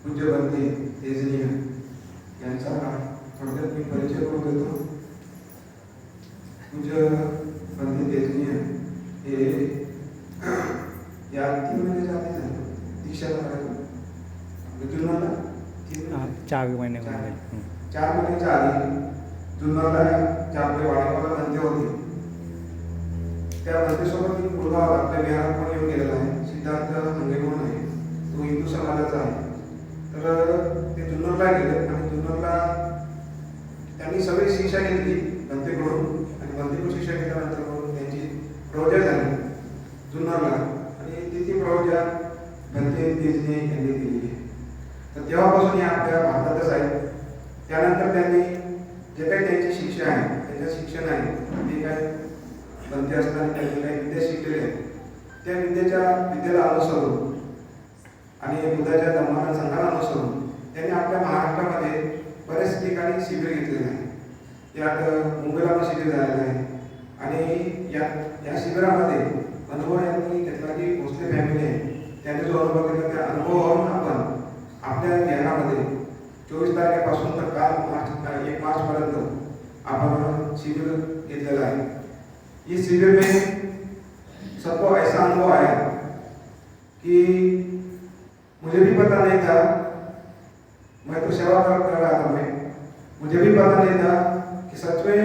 पूज्य बनते तेजनीय यांचा थोडक्यात मी परिचय करून देतो. पूज्य बनते तेजनीय हे या 3 महिन्याच्या आधी झालं दीक्षाला करायला आपल्या जुन्नरला 4 महिने 4 महिन्याच्या आधी जुन्नरला ज्या आपले वाडेगावला बनते होते त्या बनतेसोबत एक मुलगा आपल्या बिहारात पण येऊन गेलेला आहे, सिद्धार्थ हंगे म्हणून आहे. तो हिंदू समाजाचा आहे. तर ते जुन्नरला गेले आणि जुन्नरला त्यांनी सगळी शिक्षा घेतली बनतेकडून आणि बनतेकडून शिक्षा घेतल्यानंतर मग त्यांची प्रवजा झाली जुन्नरला आणि तिथे प्रवजा बनते तेजने यांनी दिलेली आहे. तर तेव्हापासून या आपल्या भारतातच आहेत. त्यानंतर त्यांनी जे काही त्यांची शिक्षा आहे त्यांचं शिक्षण आहे ते काय बनते असताना त्यांनी काही विद्या शिकलेल्या आहेत. त्या विद्येला अनुसरून आणि बुद्धाच्या धर्माला संघाला अनुसरून त्यांनी आपल्या महाराष्ट्रामध्ये बऱ्याच ठिकाणी शिबिर घेतलेले आहे. यात मुंबईला पण शिबिर झालेलं आहे आणि या शिबिरामध्ये अनुभव यांनी घेतला की भोसले फॅमिली आहे त्यांनी जो अनुभव घेतला त्या अनुभवावरून आपण आपल्या ज्ञानामध्ये 24 तारखेपासून तर काल 1 मार्चपर्यंत आपण शिबिर घेतलेलं आहे. इस शिविर में सबको ऐसा अनुभव आया कि मुझे भी पता नहीं था, मैं तो सेवा कर रहा था, मुझे भी पता नहीं था कि सच में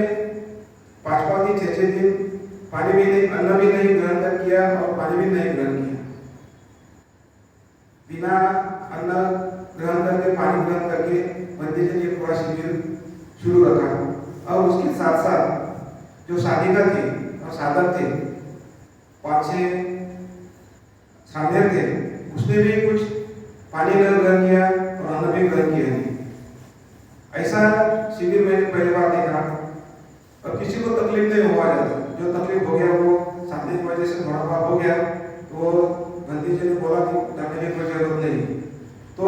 5 दिन 6 दिन पानी भी नहीं, अन्न भी नहीं ग्रहण किया और पानी भी नहीं ग्रहण किया, बिना अन्न ग्रहण करके पानी ग्रहण करके बंदी के लिए पूरा शिविर शुरू रखा. और उसके साथ साथ जो साधिका थी और साधक थे 5-6 साधक थे उसने भी कुछ पानी न ग्रहण किया और अन्न भी ग्रहण किया नहीं. ऐसा शिविर मैंने पहली बार देखा और किसी को तकलीफ नहीं हुआ जाता. जो तकलीफ हो गया वो साधने की वजह से थोड़ा बहुत हो गया तो बंदी जी ने बोला कि डरने की कोई जरूरत नहीं. तो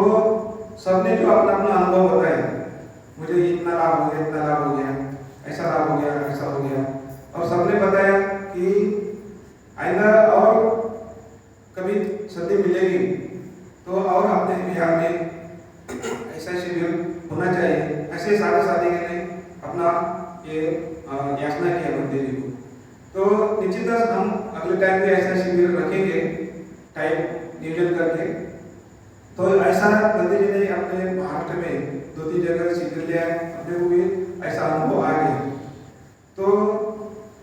सबने जो अपना अपना अनुभव बताया, मुझे इतना लाभ हो गया, इतना लाभ हो गया, ऐसा लाभ हो गया, ऐसा हो गया, और सबने बताया कि आइंदा और कभी संधि मिलेगी तो और अपने बिहार में ऐसा शिविर होना चाहिए. ऐसे सारे साथी ने अपना ये याचना किया बंदे जी को. तो निश्चितच हम अगले टाइम पे ऐसा शिविर रखेंगे टाइम नियोजन करके. तो ऐसा बंदे जी ने अपने महाराष्ट्र में 2-3 जगह शिविर लिया है, अपने को भी ऐसा अनुभव आ गया. तो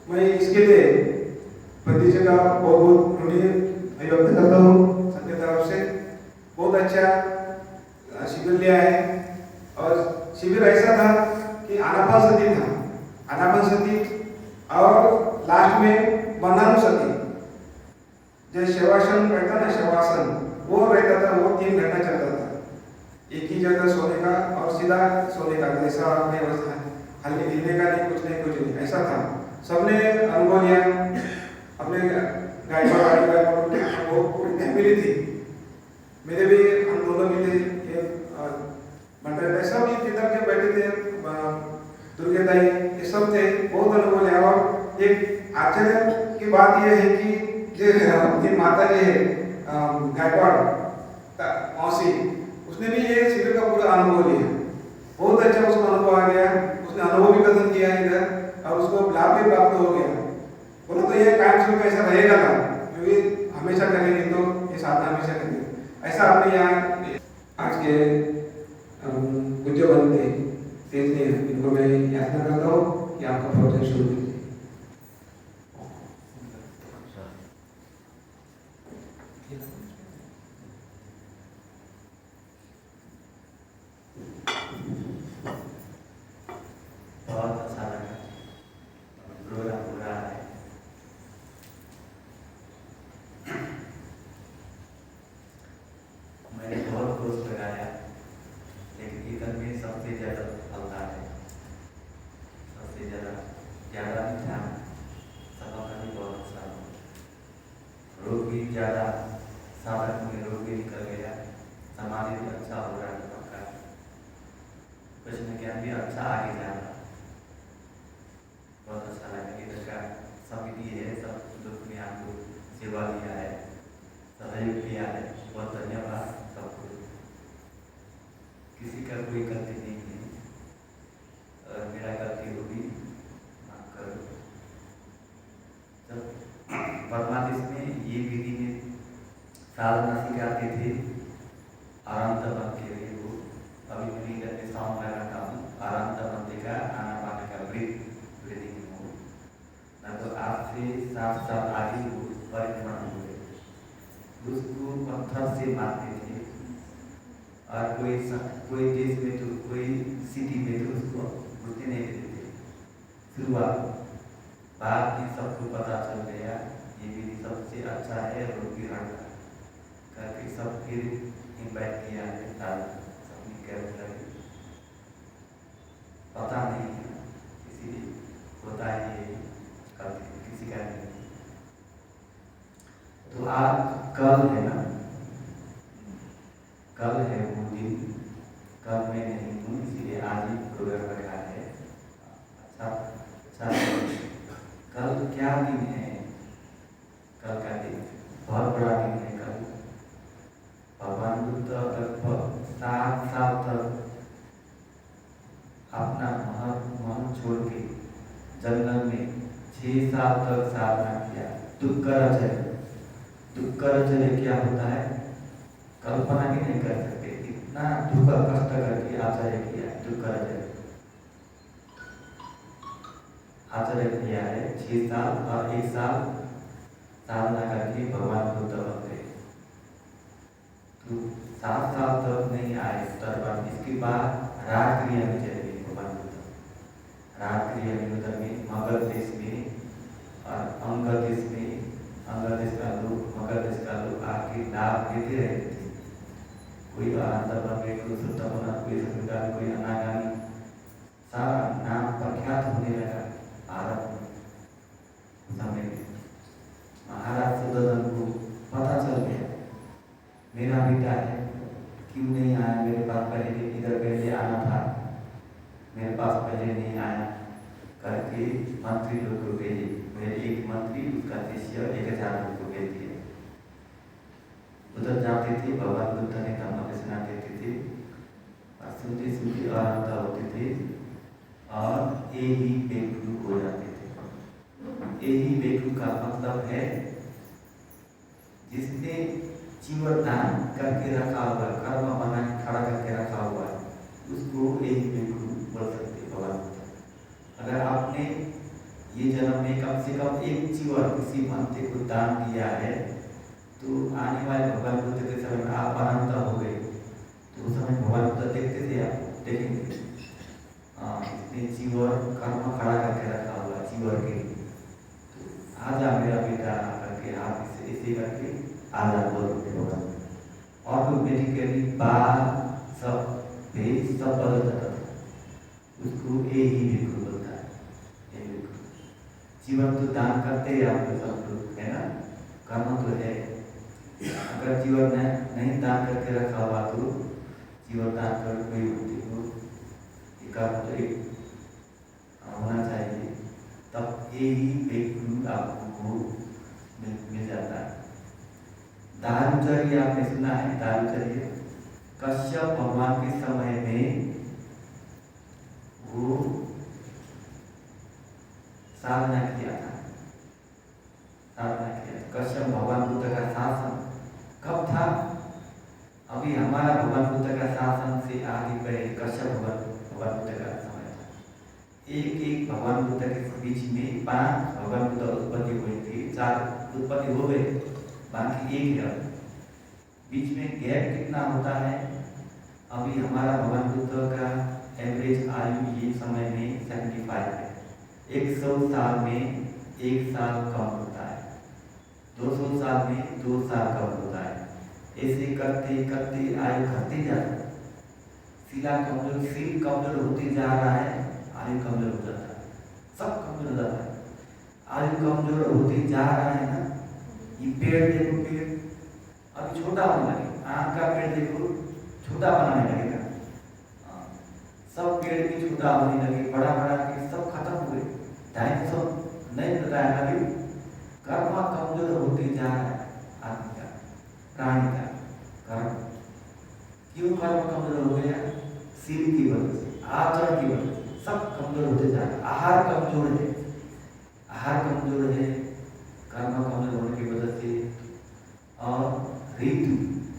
मैं इसके लिए बंदी जी का बहुत बहुत ऋणी व्यक्त करता हूँ सबके तरफ से. बहुत अच्छा शिविर लिया है और शिविर ऐसा था कि आनापानसति था, आनापानसति और लास्ट में बंधानुसति. जो शवासन रहता ना, शवासन वो रहता था, वो 3 घंटा चलता था. एक ही जगह सोने का और सीधा सोने का, जैसा आपने हल्के हिलने का नहीं, कुछ नहीं ऐसा था. सबने अनुभव लिया. अपने गायकवाड़ वो पूरी फैमिली थी, मेरे भी हम दोनों भी थे, ये मंडल सब इधर के बैठे थे, दुर्गेदाई ये सब थे. बहुत अनुभव लिया. और एक आश्चर्य की बात यह है कि जो माता जी है गायकवाड़ मौसी, उसने भी ये शिविर का पूरा अनुभव लिया. बहुत अच्छा उसको अनुभव आ गया. उसने अनुभव भी कथन किया इधर और उसको लाभ भी प्राप्त हो गया. बोला तो ये कायम शुरू ऐसा रहेगा ना, क्योंकि हमेशा करेंगे तो ये साधना हमेशा करेंगे. ऐसा आपने यहाँ आज के पूज्य बनते तेजने इनको मैं याचना करता हूँ कि आपका प्रवचन शुरू कीजिए. बहुत अच्छा लगा, प्रोग्राम पूरा है. मैंने बहुत कोशिश लगाया लेकिन इधर में सबसे ज़्यादा फलता है, सबसे ज़्यादा कोई गलती नहीं है, और मेरा गलती होगी माफ करो। जब परमादेश में ये विधि में साधना सिखाते थे आराम बन के लिए, वो अभी मैं करके सॉन्ग में रखा हूँ, आराम बनते का आना पाने का ब्रीदिंग हो ना, तो आपसे 7 साल आगे वो परिक्रमण हुए, उसको पत्थर से मारते थे, और कोई देश में तो कोई सिटी में तो उसको घुसने नहीं देते थे शुरुआत। बाद में सबको पता चल गया ये विधि सबसे अच्छा है, रोगी हट करके सब फिर इन्वाइट किया है, सबने कैब लगी, पता नहीं है इसीलिए होता है ये गलती किसी का नहीं। तो आज कल है ना, कल है वो दिन, कल मैं नहीं हूँ इसीलिए आज ही प्रोग्राम रखा है। अच्छा कल क्या दिन है? कल का दिन बहुत बड़ा दिन है। कल भगवान बुद्ध लगभग 7 साल तक अपना मन छोड़ के जंगल में 6 साल तक साधना किया। दुक्कराचार्य क्या होता है कल्पना भी नहीं कर सकते, इतना दुख कष्ट करके आचार्य किया। आचार्य किया है 6 साल, और 1 साल साधना करके भगवान बुद्ध बन गए। तो 7 साल तक नहीं आए दरबार। इसके बाद राजक्रिया में चले गए भगवान बुद्ध। राजक्रिया में उधर में मगध देश में और अंग देश का लोग, मगध देश का लोग आके लाभ लेते रहते थे। कोई अंदर बन गए, कोई शुद्ध बना, कोई सत्यागामी, कोई अनागामी, सारा नाम प्रख्यात होने लगा भारत में। समय में महाराज सुदर्शन को पता चल गया मेरा बेटा है, क्यों नहीं आया मेरे पास पहले, इधर पहले आना था, मेरे पास पहले नहीं आया करके मंत्री लोग को भेजे। मेरे एक मंत्री उसका शिष्य 1000 लोग को भेज दिए। उधर जाते थे, भगवान बुद्ध ने धर्म देशना देते थे, और सुनते सुनते आराधना होते थे, और यही बेकू हो जाते थे। यही बेकू का मतलब है जिसने जीवन दान करके रखा हुआ, कर्म बना खड़ा करके रखा हुआ, उसको यही बेकू बोल सकते भगवान बुद्ध। अगर आपने ये जन्म में कम से कम एक जीवन किसी भक्ति को दान दिया है, तो आने वाले भगवान बुद्ध के समय में आप अनंत हो गए, तो उस समय भगवान बुद्ध देखते थे, आप देखेंगे इसने जीवन कर्म खड़ा करके रखा हुआ जीवन के लिए। तो आजा मेरा बेटा करके आप इसे करके आजा बोलते भगवान। ऑटोमेटिकली बाल सब भेद सब बदल जाता था, उसको यही बिल्कुल बोलता है। जीवन तो दान करते ही आप सब लोग है ना, कर्म तो है। अगर जीवन नहीं दान करके रखा हुआ तो जीवन दान कर कोई होती हो, कर्म तो एक होना चाहिए, तब यही बिल्कुल आपको मिल जाता है। दारुचर्य आपने सुना है? दारुचर्य कश्यप भगवान के समय में वो साधना किया था। कश्यप भगवान बुद्ध का शासन कब था? अभी हमारा भगवान बुद्ध का शासन से आगे पहले कश्यप भगवान बुद्ध का समय था। एक भगवान बुद्ध के बीच में 5 भगवान बुद्ध उत्पत्ति हुई थी, 4 उत्पत्ति हो गए, बाकी 1 है। बीच में गैप कितना होता है? अभी हमारा भगवान बुद्ध का एवरेज आयु ये समय में 75 है। 100 साल में 1 साल कम होता है, 200 साल में 2 साल कम होता है। ऐसे करते करते आयु घटती जाती है। सिर कमजोर होते जा रहा है, आयु कमजोर हो जाता है, सब कमजोर हो जाता है। आयु कमजोर होते जा रहा है ना। ये पेड़ देखो, पेड़ अभी छोटा होने लगे, आम का पेड़ देखो छोटा बनाने लगेगा, सब पेड़ भी छोटा होने लगे, बड़ा बड़ा पेड़ सब खत्म हो गए। डायनासोर नहीं बताया अभी, कर्म कमजोर होते जा रहा है आदमी का, प्राणी का कर्म। क्यों कर्म कमजोर हो गया? सील की वजह से, आचरण की वजह से सब कमजोर होते जा रहे हैं। आहार कमजोर है, आहार कमजोर है, कर्म कमजोर होने की वजह से, और ऋतु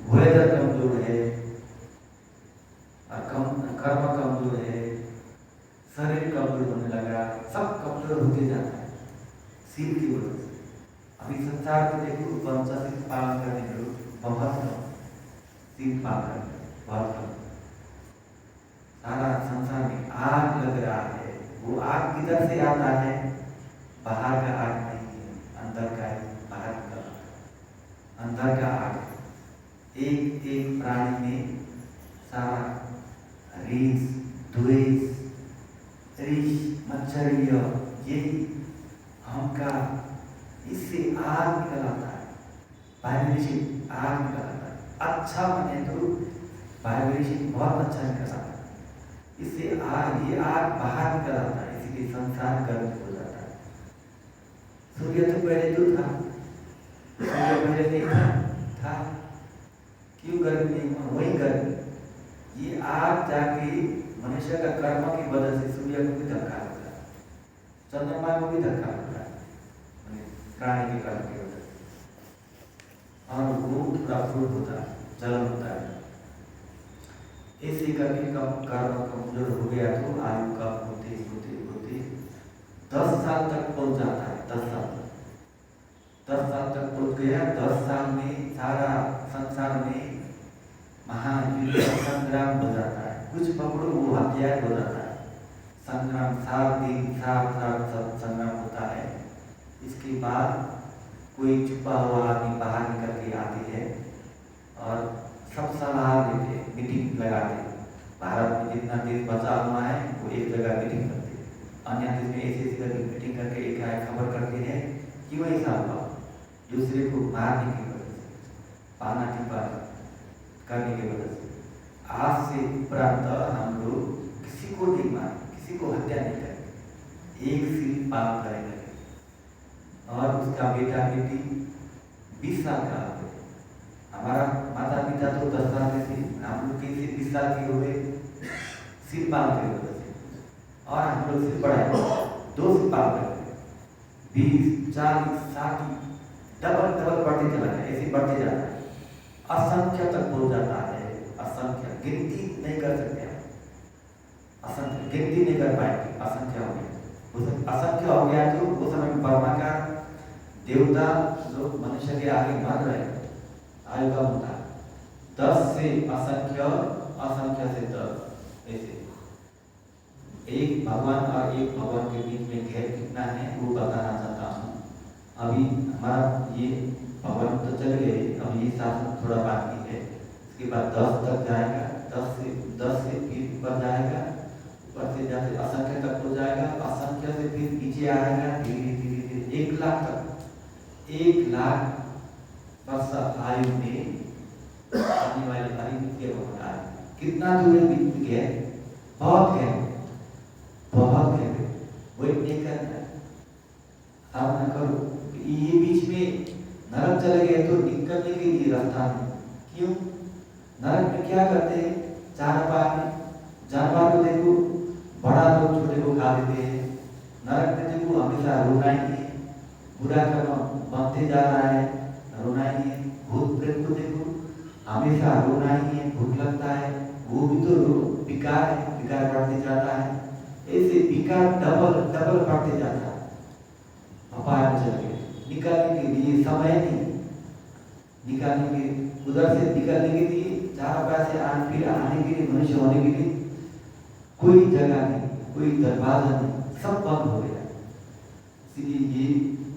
वेदर कमजोर है, और कर्म कमजोर है, शरीर कमजोर होने लगा, सब कमजोर होते जाता है सील की वजह से। अभी संसार में देखो पंचाशील पालन करने के लोग बहुत कम, सील पालन करते बहुत कम। सारा संसार में आग लग रहा है, वो आग किधर से आता है? बाहर का आग नहीं है, अंदर का है, बाहर का अंदर का आग है। एक एक प्राणी में सारा रीस, द्वेष, ऋष, मच्छरिया, यही अहंकार, इससे आग निकल आता है, वाइब्रेशन आग निकल आता है। अच्छा बने तो वाइब्रेशन बहुत अच्छा निकल आता है, इससे आग, ये आग बाहर निकल आता है, इसलिए संसार गर्म हो जाता है। सूर्य तो पहले तो था, सूर्य पहले नहीं था, क्यों गर्म नहीं हुआ? वही गर्म, ये आग जाके मनुष्य का कर्म की वजह से सूर्य को भी धक्का होता है, चंद्रमा को भी धक्का होता है, प्राणी के कर्म की वजह से, और वो थोड़ा फूट होता है, जलन होता है। ऐसे करके कर्म कमजोर हो गया तो आयु कम होते होते होते 10 साल तक पहुंच जाता है। 10 साल तक, 10 साल तक पहुंच गया। 10 साल में सारा संसार में महायुद्ध संग्राम हो जाता है, कुछ पकड़ो वो हथियार हो जाता है, संग्राम 7 दिन 7 रात सब संग्राम होता है। इसके बाद कोई छुपा हुआ आदमी बाहर निकल के आती है और सब सलाह देते हैं, मीटिंग लगाते हैं। भारत में जितना देश बचा हुआ है वो एक जगह मीटिंग करते हैं, अन्य देश में ऐसी ऐसी करके मीटिंग करके एक खबर करते हैं क्यों ऐसा हुआ, दूसरे को मारने की वजह से, पाना टिपा करने की वजह से। आज से उपरांत हम लोग किसी को नहीं मारेंगे, किसी को हत्या नहीं करेंगे, एक सील पालन करेंगे। और उसका बेटा बेटी 20 साल का हो गए, हमारा माता पिता तो 10 साल के थे, हम लोग कैसे 20 साल के हो गए सील पालन की वजह से। और हम लोग से बड़ा 2 सील पालन करते, 20, 40, 60 डबल डबल बढ़ते चला जाए, ऐसे बढ़ते जाता है, असंख्य तक पहुंच जाता है। असंख्य गिनती नहीं कर सकते हम, असंख्य गिनती नहीं कर पाएंगे, असंख्य हो गया। असंख्य हो गया तो उस समय में ब्रह्मा का देवता लोग मनुष्य के आगे मर रहे, आयु कम होता है। 10 से असंख्य, असंख्य से 10, ऐसे एक भगवान और एक भगवान के बीच में घेर कितना है वो बताना चाहता हूँ। अभी हमारा ये भगवान तो चल गए, अब ये शासन थोड़ा बाकी है, इसके बाद 10 तक जाएगा, 10 से फिर ऊपर जाएगा, ऊपर से जाते असंख्य तक हो जाएगा, असंख्य से फिर नीचे आएगा, धीरे धीरे धीरे 1 लाख तक। 1 लाख वर्ष आयु में आने वाले आयु होता है। कितना दूर बीत गया, बहुत गहरे, बहुत गहरे, वेट नहीं करना, सामना करो। ये बीच में नरक चले गए तो निकलने के लिए रास्ता नहीं, क्यों? नरक में क्या करते हैं? 4 पानी जानवर को देखो, बड़ा लोग छोटे को खा देते हैं। नरक में देखो हमेशा रोना ही है, बुरा कर्म बनते जा रहा है, रोना ही है। भूत प्रेत को देखो हमेशा रोना ही है, भूख लगता है, वो भी तो विकार है, विकार बढ़ते जाता है। ऐसे विकार डबल डबल बढ़ते जाता है। अपार में चल गए, निकालने के लिए समय नहीं, निकालने के उधर से निकलने के लिए 4 पैसे फिर आने के लिए, मनुष्य होने के लिए कोई जगह नहीं, कोई दरवाजा नहीं, सब बंद हो गया। इसलिए ये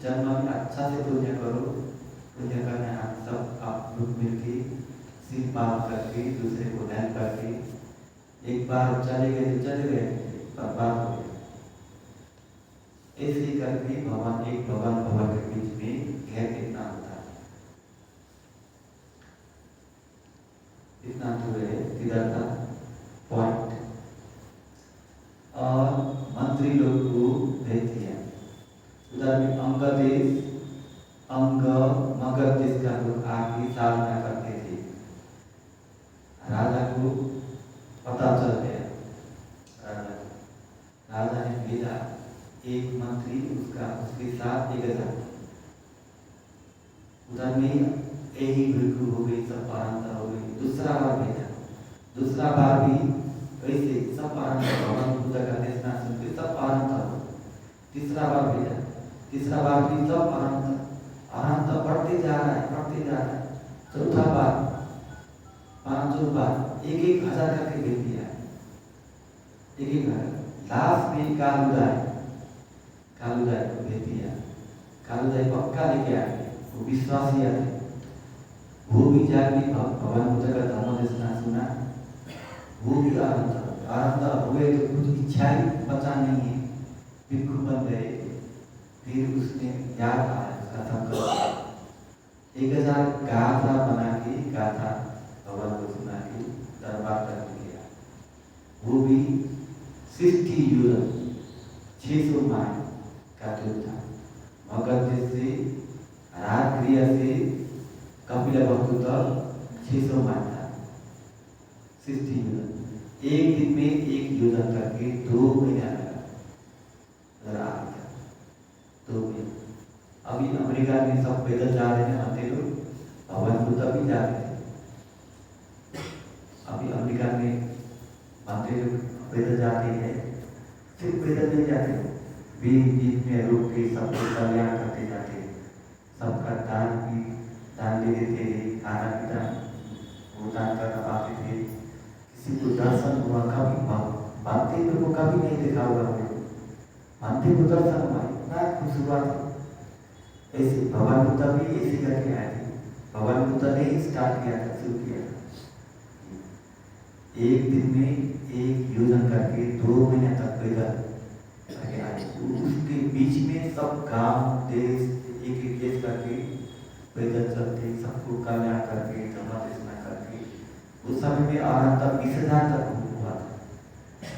जन्म में अच्छा से पुण्य करो, पुण्य करने हम सब आप लोग मिलके सिर पार करके दूसरे को हेल्प करके, एक बार चले गए तो चले गए, बर्बाद हो गए। ऐसे करके भगवान एक भगवान के बीच में घेर कितना होता है, इतना दूर है, किधर था पॉइंट। और मंत्री लोग को भेज दिया, उधर में अंग देश, अंग मगध देश का लोग आगे साधना करते थे। राजा को पता चल गया, एक मंत्री उसके साथ 1000। उधर में यही बिल्कुल हो गई, सब पारंतर हो गई। दूसरा बार भेजा, दूसरा बार भी वैसे सब पारंतर, भगवान बुद्ध का देशना सुन के सब पारंतर हो। तीसरा बार भेजा, तीसरा बार भी सब पारंतर बढ़ते जा रहा है, बढ़ते जा रहा है। चौथा बार, पांचों बार 1,000 करके भेज दिया, 1,000। लास्ट में कालुदाय को भेज दिया। कालुदाय पक्का लेके आ गए, वो विश्वासी आते। वो भी जाके भगवान बुद्ध का धर्म देशना सुना, वो भी आनंद हुए तो कुछ इच्छा ही बचा नहीं है, भिक्षु बन गए। फिर उसने याद आया उसका संकल्प, 1,000 गाथा बना के गाथा भगवान को सुना के दरबार तक गया। वो भी 60 यूरो 600 माइल का दूर था। मगध से राजगृह से कपिलवस्तु तक 600 माइल था, 60 यूरो। एक दिन में एक योजन करके 2 महीना लगा, 2 महीने। अभी अमेरिका में सब पैदल जा रहे हैं, आते लोग, भगवान बुद्ध भी जा रहे हैं। अभी अमेरिका में आते लोग पैदल जाते हैं, सिर्फ पैदल नहीं जाते, बीच में रुक के सबको कल्याण करते जाते, सबका दान दे देते हैं, खाना पीना वो दान करना पाते थे। किसी को दर्शन हुआ कभी मानते को कभी नहीं देखा हुआ, मानते को दर्शन हुआ, इतना खुश हुआ था। ऐसे भगवान बुद्ध भी ऐसे करके आए थे। भगवान बुद्ध ने ही स्टार्ट किया था, शुरू किया था। एक दिन में एक योजन करके 2 महीने तक पैदल करके आए। उसके बीच में सब गांव देश एक देश करके पैदल चलते, सबको कल्याण करके, धर्म देशना करके। उस समय में आनंद 20,000 तक हुआ था,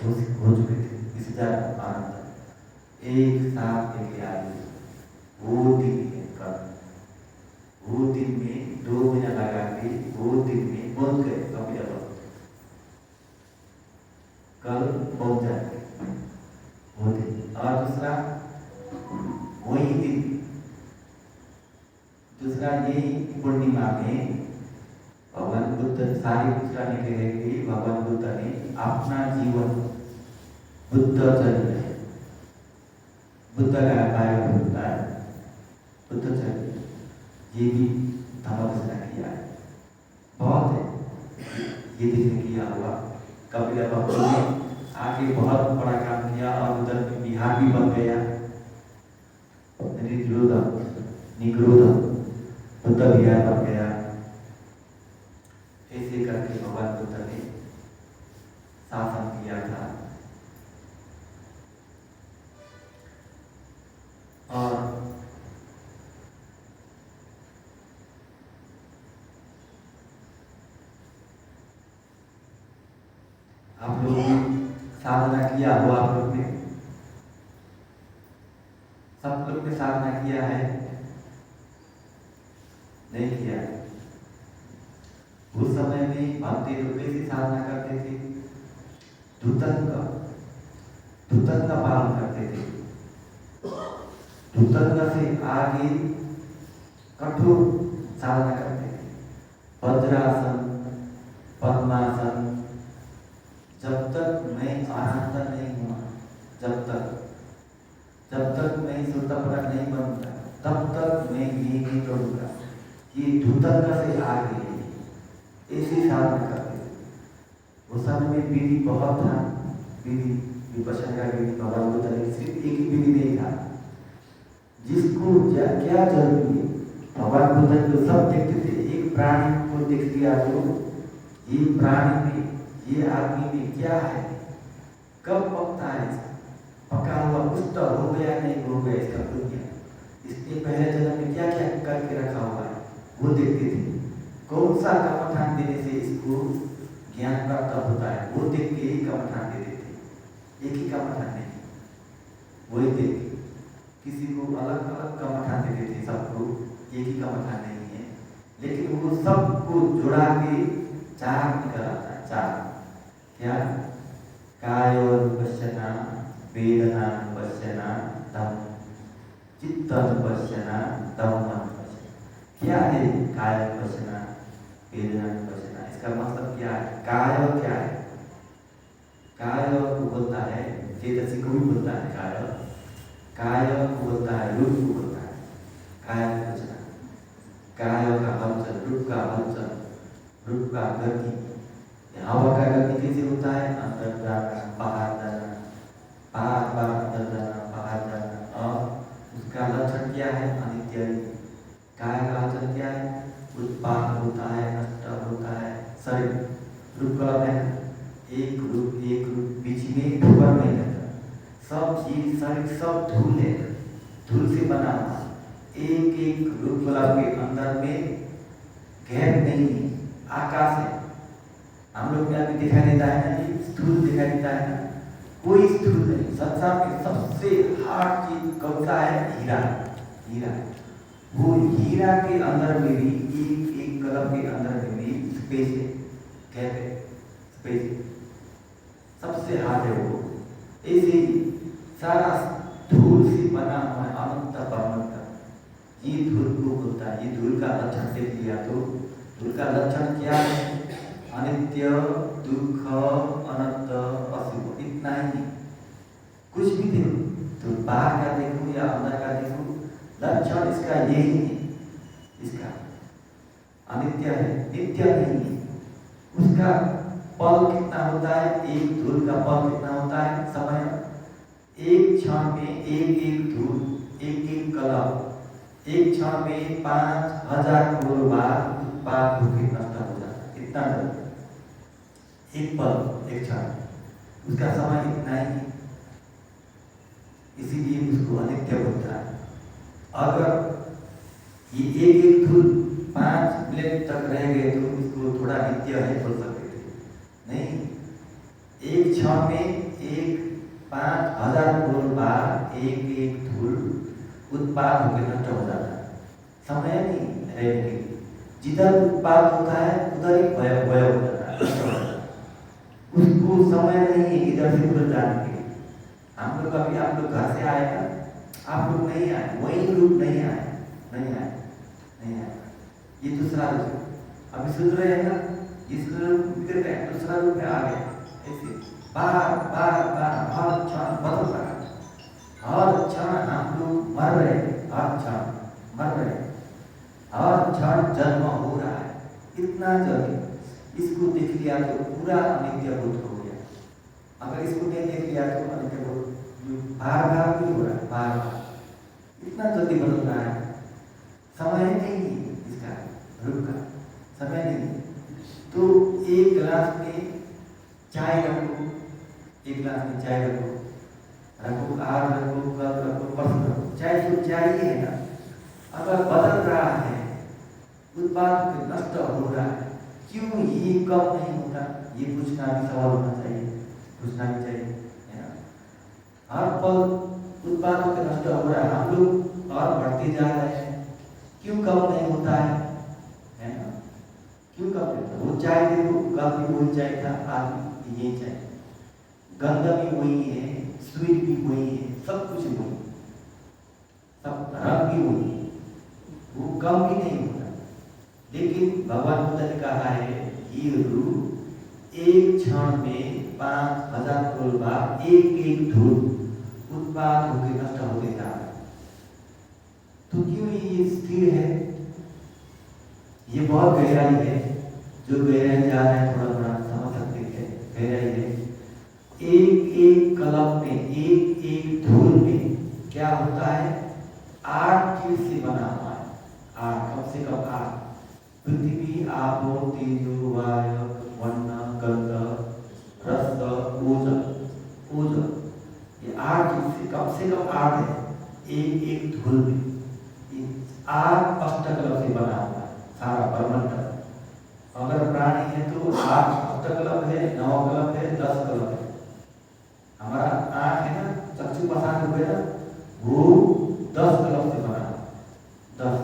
हो चुके थे 20,000 आनंद एक साथ लेके आए। वो दिन में कल, वो दिन में 2 महीना लगा के वो दिन में पहुंच गए कपिलवस्तु। कल पहुंच जाएंगे वो दिन। और दूसरा वही दिन, दूसरा यही पूर्णिमा में भगवान बुद्ध सारी दूसरा निकले कि भगवान बुद्ध ने अपना जीवन बुद्धचर्य, बुद्ध का बायोग्राफी होता है बुद्धचर्य, ये भी धर्मदेशना किया है। बहुत है ये दिन किया हुआ। कपिलवस्तु ने आगे बहुत बड़ा काम किया और उधर में बिहार भी बन गया, निगरोध बुद्ध विहार बन गया। ऐसे करके भगवान बुद्ध ने शासन किया था। और आप लोग साधना किया हुआ, आप लोग ने, सब लोग ने साधना किया है, नहीं किया? उस समय में भक्ति लोग कैसे साधना करते थे? धुतंग का पालन करते थे। धुतंग से आगे कठोर साधना करते थे, वज्रासन, पद्मासन। जब तक मैं आनंद नहीं हुआ, जब तक मैं शुद्धपरक नहीं बनूंगा, तब तक मैं ये नहीं करूंगा। ये धुतंग से आगे ऐसी साधना करते थे। उस समय में विधि बहुत था, विधि विपश्यना का विधि भगवान बुद्ध ने सिर्फ एक ही विधि नहीं था, जिसको क्या जरूरी है। भगवान बुद्ध को सब देखते थे, एक प्राणी को देख लिया तो ये प्राणी में, ये आदमी में क्या है, कब पकता है, पका हुआ पुष्ट हो गया नहीं हो गया इसका दुनिया, इसने पहले जन्म में क्या क्या करके रखा हुआ है, वो देखते थे। कौन सा कमठान देने से इसको ज्ञान प्राप्त होता है, वो देख के ही कमठान दे देते। एक ही कमठान नहीं, वही देख के किसी को अलग अलग कमठान दे देते, सबको एक ही कमठान नहीं है, लेकिन वो सबको जुड़ा के 4 निकल आता है। 4 क्या? कायोनुपश्यना, वेदनानुपश्यना, दमन, चित्तनुपश्यना दमननुपश्यना। क्या है कायनुपश्यना, वेदनानुपश्यना? इसका मतलब क्या है? काय क्या है? काय को बोलता है चेतसिक को भी बोलता है काय, काय को बोलता है रूप को बोलता है कायनुपश्यना। काय का हलचल, रूप का हलचल, रूप का गति। हवा का गति कैसे होता है? अंदर जाना, बाहर जाना, बाहर अंदर जाना, बाहर जाना। और उसका लक्षण क्या है? अनित्य। काय का लक्षण क्या है? उत्पाद होता है, नष्ट होता है। शरीर रूप का है एक रूप बीच में धूल नहीं रहता। सब चीज शरीर सब धूल है, धूल से बना हुआ। एक एक रूप गुलाब के अंदर में गैर नहीं है, आकाश है। हम लोग में अभी दिखाई देता है ना, ये स्थूल दिखाई देता है ना, कोई स्थूल नहीं। संसार में सबसे हार्ड चीज कौन सा है? हीरा। हीरा, वो हीरा के अंदर में भी एक एक कलम के अंदर में भी स्पेस है, गैप है, स्पेस है। सबसे हार्ड है वो। ऐसे ही सारा धूल से बना हुआ है अनंत परमात्मा। ये धूल को बोलता है। ये धूल का लक्षण देख लिया तो धूल का लक्षण क्या है? अनित्य, दुख, अनंत, अशुभ, इतना ही। कुछ भी देखो तो बाहर का देखो या अंदर का देखो, लक्षण इसका यही है। इसका अनित्य है, नित्य नहीं है। उसका पल कितना होता है? एक धूल का पल कितना होता है? समय। एक क्षण में एक एक धूल, एक एक कलम, एक क्षण में 5000 करोड़ बार उत्पाद होकर नष्ट हो जाता है। इतना एक पल, एक क्षण, उसका समय इतना ही। इसीलिए उसको अनित्य बोलता है। अगर ये एक एक धूल 5 मिनट तक रह गए तो इसको थोड़ा नित्य है बोल सकते थे। नहीं, एक क्षण में एक 5000 करोड़ बार एक एक धूल उत्पाद होकर नष्ट हो जाता है। समय नहीं रहने के लिए। जिधर उत्पाद होता है उधर ही भय हो जाता है। उसको समय नहीं है इधर से उधर जाने के लिए। हम लोग अभी आप लोग घर से आए ना, आप लोग नहीं आए, वही रूप नहीं आए, नहीं आए, नहीं आए। ये दूसरा रूप अभी सुन रहे हैं ना, इस रूप गिर गए, दूसरा रूप में आ गए। ऐसे बार बार बार हर क्षण बदल रहा है। हर क्षण हम लोग मर रहे, हर क्षण मर रहे, हर क्षण जन्म हो रहा है। इतना जल्दी इसको देख लिया तो पूरा अनित्य बोध हो गया। अगर इसको नहीं देख लिया तो अनित्य बोध बार बार भी हो रहा है, बार बार इतना जल्दी बदल रहा है। समय नहीं है इसका, रूप का समय नहीं। तो एक गिलास में चाय रखो, एक गिलास में चाय रखो, आज रखो, कल रखो, परसों रखो, चाय तो चाय ही है ना। अगर बदल रहा है, उत्पाद नष्ट हो रहा है, क्यों ये कब नहीं होता? ये पूछना भी सवाल होना चाहिए, पूछना भी चाहिए, है ना। हर पल उत्पादों के नष्ट हो रहा है, हम लोग और बढ़ते जा रहे हैं, क्यों कब नहीं होता है ना? क्यों कब नहीं होता? वो चाय देखो, कल भी वही चाय था, आज भी यही चाय, गंध भी वही है, स्वीट भी वही है, सब कुछ वही, सब रंग भी वही है, वो कम भी नहीं होता। लेकिन भगवान बुद्ध ने कहा है ये रूप एक क्षण में 5000 करोड़ बार एक एक धूल उत्पाद होकर नष्ट हो देता है। तो क्यों ये स्थिर है? ये बहुत गहराई है, जो गहराई जा रहा है थोड़ा थोड़ा समझ सकते हैं। गहराई है, एक एक कलम में, एक एक धूल में क्या होता है? 8 चीज से बना हुआ है। 8, कम से कम 8। पृथ्वी, आपो, तेजो, वायु, वर्ण, गंध, रस, ओजो, ये 8 चीज से कम 8 है एक एक धूल में। 8 अष्टकलम से बना हुआ है सारा ब्रह्मांड। अगर प्राणी है तो 8 अष्टकलम है, 9 कलम है, 10 कलम है। हमारा आँख है ना, चक्षु प्रसाद हुए ना, वो 10 कलम से बना है। 10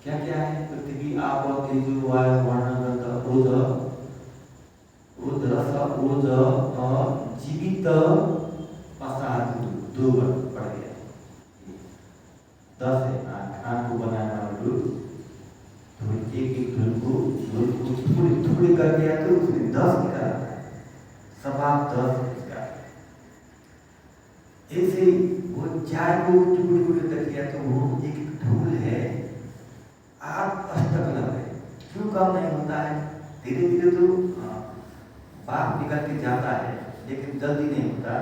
क्या क्या है? पृथ्वी, आप, तेजो, वायु, वर्ण, गंध, ओज, रस, ओज और जीवित प्रसाद 2 पड़ गया। रस निकल आता है, स्वभाव रस उसका। ऐसे वो चार को टुकड़े टुकड़े कर दिया तो वो एक धूल है, आप अष्टकलम है, क्यों कम नहीं होता है? धीरे धीरे तो बात निकल के जाता है, लेकिन जल्दी नहीं होता।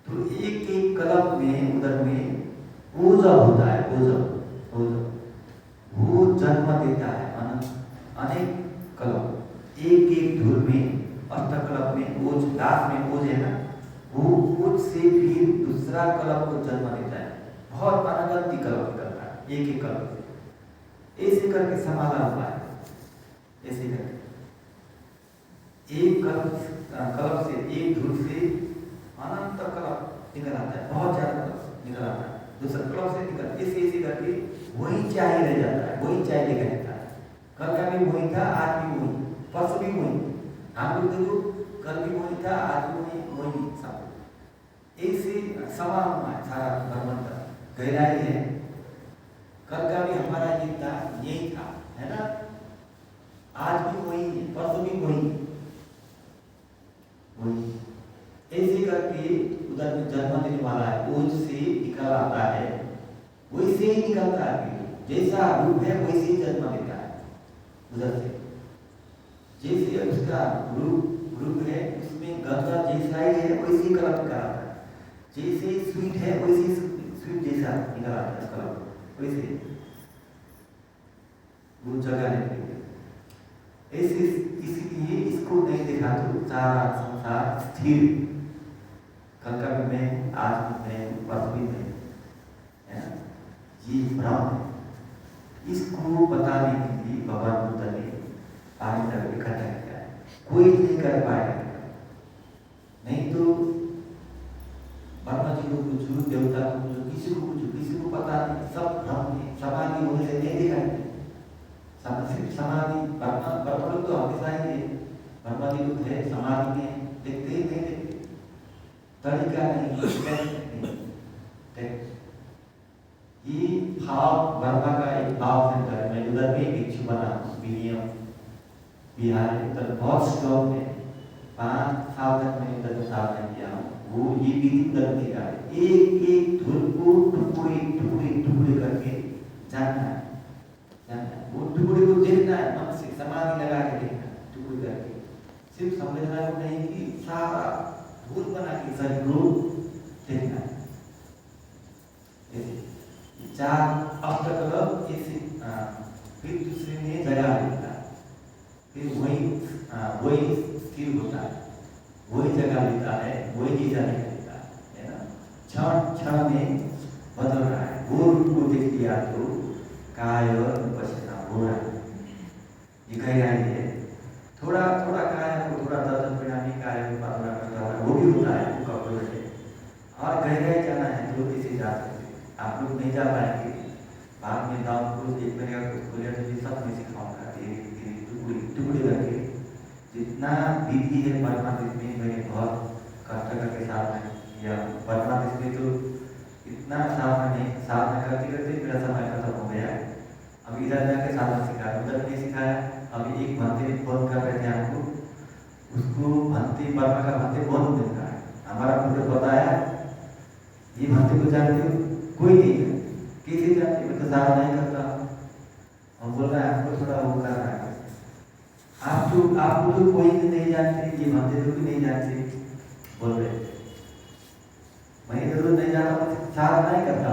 तो एक एक कलम में उधर में ओझल होता है, ओझल ओझल वो जन्म देता है अनेक कलम, एक एक धूल में अष्टकलम में ओझ, लास्ट में ओझ है ना, वो ओझ से फिर दूसरा कलम को जन्म देता है। बहुत अनगंती कलम निकलता है एक एक कलम से, ऐसे करके संभाला हुआ है। ऐसे करके एक कलम से, एक धूल से अनंत कलम निकल आता है, बहुत ज्यादा कलम निकल आता है, दूसरा कलम से निकल, ऐसे ऐसे करके वही चाय रह जाता है, वही चाय लेकर रहता है। कल का भी वही था, आज भी वही, परसों भी वही। हम लोग देखो कल भी वही था, आज भी वही, वही सब ऐसे समान हुआ है सारा ब्रह्मांड। गहराई है, कल का भी हमारा ये था, यही था, है ना, आज भी वही है, परसों भी वही वही। ऐसे करके उधर में जन्म देने वाला है, ओझ से निकल आता है, वैसे ही निकलता है, जैसा रूप है वैसे ही जन्म देता है उधर से। जैसे उसका रूप है, उसमें गंगा जैसा ही है वैसे ही कलम निकल आता है, जैसे स्वीट है वैसे स्वीट जैसा निकल आता है कलम, वैसे वो जगह नहीं। ऐसे इसीलिए इसको नहीं देखा तो सारा संसार स्थिर, कल का भी मैं, आज भी मैं, परसों भी मैं, है ना, ये भ्रम है। इसको बताने के लिए भगवान बुद्ध ने पानी तक इकट्ठा किया है, कोई नहीं कर पाएगा। नहीं तो ब्रह्मा जी को पूछो, देवता को पूछो, किसी को पूछो, किसी को पता नहीं, सब भ्रम है। समाधि होने से नहीं दिखाई, सिर्फ समाधि, ब्रह्मा लोग तो हमेशा ही है, ब्रह्मा जी लोग है समाधि में, देखते ही नहीं देखते, तरीका नहीं, ये भाव ब्रह्मा का एक भाव सेंटर है। मैं उधर में भिक्षु बना विलियम बिहार में, उधर बहुत स्ट्रॉन्ग है, 5 साल तक मैंने उधर में साधना किया हूँ। वो ये विधि उधर में का एक एक धुन को टुकड़े टुकड़े टुकड़े करके जानना है, वो टुकड़े को देखना है, मन से समाधि लगा के देखना, टुकड़े करके, सिर्फ समझना को नहीं कि सारा भूल बना के शरीर को देखना है। चार अष्टकलम ऐसे फिर दूसरे में जगह लेता है, फिर वही स्थिर होता है, वही जगह लेता है, वही चीजा लेता है ना, क्षण क्षण में बदल रहा है। वो रूप को देख लिया तो काय पसीना हो रहा है, ये गहराई है। थोड़ा थोड़ा काय को थोड़ा दर्द परिणामी काय को पालना करता है, वो भी होता है, वो कपड़े है। और गहराई जाना है तो किसी जा सकते, आप लोग नहीं जा पाएंगे। बाद में दाम को एक महीने का खोलिया तो ये सब मैं सिखाऊंगा, धीरे धीरे टुकड़े टुकड़े करके। जितना विधि है परमादेश में मैंने बहुत कष्ट करके साधना किया, परमादेश में तो इतना साधना करते करते मेरा समय खत्म हो गया। अब इधर जाके साधना सिखाया, उधर नहीं सिखाया। अभी एक भंते ने फोन कर रहे थे हमको, उसको भंते वर्मा का भंते बहुत मिलता है, हमारा फोटो बताया, ये भंते को जानते हो? कोई नहीं है, किसी जानते, मैं तो साधना नहीं करता। हम बोल रहे हैं हमको थोड़ा वो कर रहा है, आप तो कोई नहीं जानते, ये भंते लोग भी नहीं जानते, बोल रहे मैं जरूर नहीं जाता, साधना नहीं करता।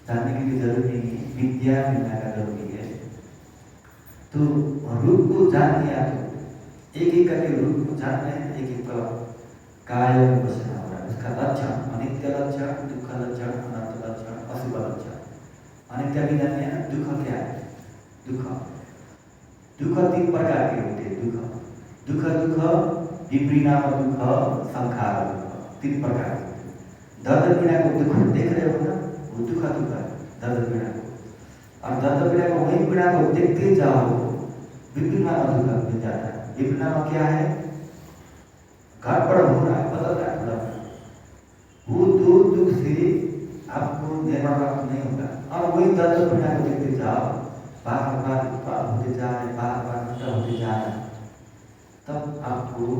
जानने की भी जरूरत नहीं है, विद्या मिलना का जरूरी है। तो रूप को जान लिया तो एक एक करके रूप को जान रहे हैं, एक एक पर काय बसना हो रहा है। उसका लक्षण अनित्य लक्षण, दुख लक्षण, अनंत लक्षण, अशुभ लक्षण। अनित्य भी जानते हैं ना, दुख क्या है? दुख 3 प्रकार के होते हैं। दुख विपरीनाम दुख, संखार दुख, 3 प्रकार के। दर्द पीड़ा को दुख देख रहे हो ना, वो दुख है दर्द पीड़ा को, और दर्द पीड़ा को वही पीड़ा को देखते जाओ, विपरीनाम दुख मिल जाता है। विपरीनाम क्या है? गड़बड़ हो रहा है, बदल रहा है थोड़ा, वो दुख से आपको निर्माण प्राप्त नहीं होगा। और वही दर्द पीड़ा को देखते जाओ, बार बार उत्पाद होते जा रहे, बार बार होते जा रहे, आपको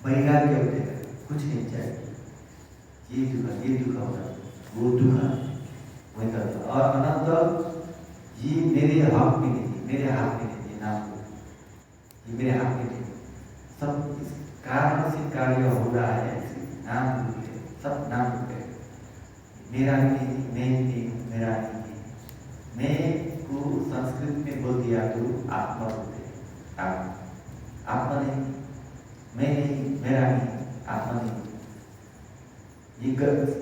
वैराग्य उठेगा, कुछ नहीं चाहिए, ये दुख होगा, वो दुख वही करता। और अनंत ये मेरे हाथ में नहीं, मेरे हाथ में नहीं, नाम ये मेरे हाथ में नहीं, सब इस कारण से कार्य हो रहा है, नाम रूप है, सब नाम रूप है, मेरा भी नहीं, मैं भी नहीं हूँ, मेरा नहीं है। मैं को संस्कृत में बोल दिया तो आत्मा बोलते हैं, आत्मा नहीं, मैं नहीं, मेरा नहीं, आत्मा नहीं। ये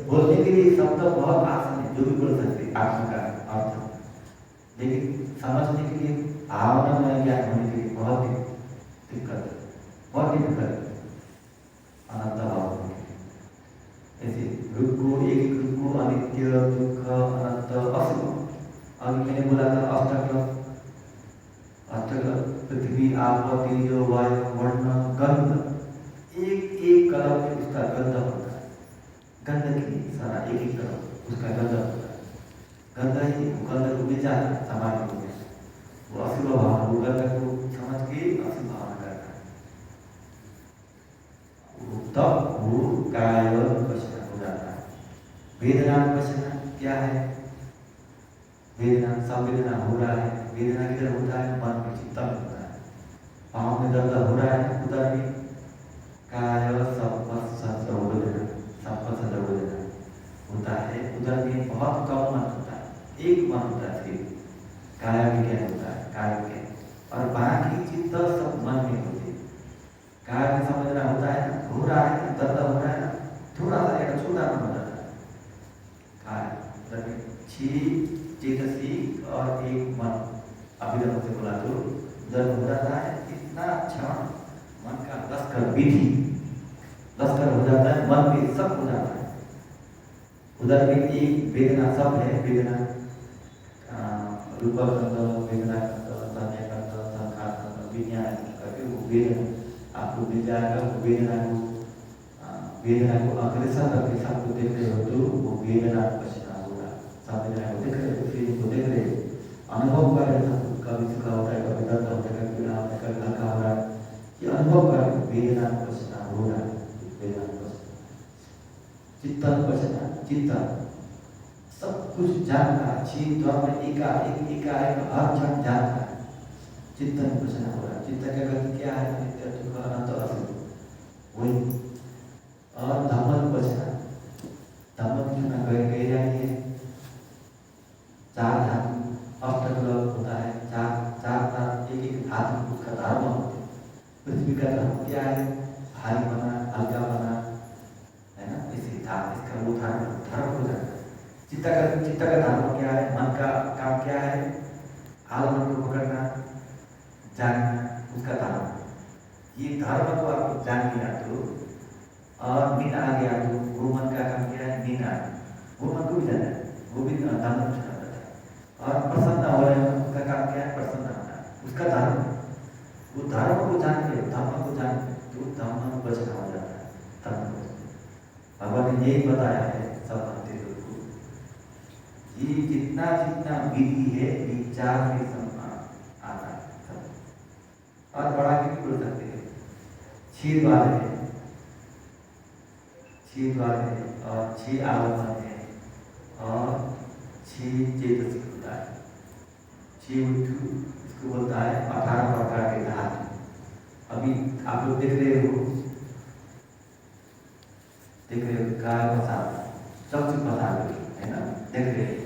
बोलने के लिए शब्द बहुत आसान है, जो भी बोल सकते आत्मा का अर्थ, लेकिन समझने के लिए भावनामय ज्ञान होने के लिए बहुत दिक्कत है, बहुत दिक्कत है। अनंत भाव ऐसे रूप को, एक रूप को अनित्य, दुख, अनंत, अशुभ। अभी मैंने बोला था अष्टक, पृथ्वी, आप, तेज, वायु, वर्ण, गंध, एक कलम में उसका गंध होता है, गंध सारा एक कलम उसका गंध होता है, गंध ही गंध को ले जाता है सामान्य रूप में, वो अशुभ भावना, वो गंध को समझ के अशुभ भावना करता है, तब वो काय वचन हो जाता है। वेदना वचन क्या है? वेदना, संवेदना हो रहा है, वेदना किधर होता है? मन में, चित्त में होता है। पाँव में दर्द हो रहा है, उधर भी काय वेदना होता है, उधर भी बहुत कम मन होता है, एक मन होता है, सिर्फ काय विज्ञान होता है, काय विज्ञान, और बाकी चित्त सब मन में होते हैं। काय में संवेदना होता है ना, हो रहा है, दर्द हो रहा है ना, थोड़ा सा एक छोटा मन हो जाता है। काय चेतसिक और एक मन, अभिधर्म से बोला तो उधर हो जाता है, इतना क्षण मन का लश्कर विधि लश्कर हो जाता है, मन में सब हो जाता है। उधर भी एक वेदना सब है, वेदना रूप गंध, वेदना संज्ञा गंध, संखार गंध, विज्ञान करके वो वेदना आपको मिल जाएगा। वो वेदना को अग्रसर करके सबको देख रहे हो तो वो वेदना पछना होगा, संवेदना को देख रहे हो, फीलिंग को देख रहे हो, अनुभव कर रहे हो, कभी सुखा होता है, कभी दर्द होता है, कभी पीड़ा होता है, कभी हल्का हो रहा है, ये अनुभव कर रहे हो, वेदना पछना हो रहा है, वेदना पछना, चित्तन पछना, चित्तन सब कुछ जानता है, चीज द्वारा एकाएक हर क्षण जानता है, चित्तन पछना हो रहा है। चित्त का गति क्या है? नित्य, दुख, अनंत, अशुभ, वही। और धम्मन पछना, धम्मन कितना गहराई है, चार धातु, अष्टक होता है, चार एक धातु उसका धर्म होते हैं। पृथ्वी का धर्म क्या है? भारी बना, हल्का बना, है ना, इसी धातु, इसका वो धर्म हो जाता है। चित्त का धर्म क्या है? मन का काम क्या है? आलमन को पकड़ना, जानना, उसका धर्म। ये धर्म को आप जान लिया तो, और मीन आ गया तो वो मन का काम क्या है? मीन आ, वो मन को भी जाना है, वो भी धर्म हो जाता है। और प्रसन्न हो रहे हैं, उसका काम क्या है? प्रसन्न होना, उसका धर्म। वो धर्म को जान ले, धर्म को जान ले तो धर्म को बचना हो जाता है, धर्म को। भगवान ने यही बताया है सब भक्ति को, ये जितना विधि है विचार के समान आता है सब। और बड़ा भी बोल सकते हैं, 6 द्वार है, 6 द्वार है, और 6 आलमन है, और 6 चेतसिक होता है, 6 उद्धू, इसको बोलता है 18 प्रकार के धातु। अभी आप लोग देख रहे हो काय पसार, सब कुछ पसार है ना, देख रहे हैं।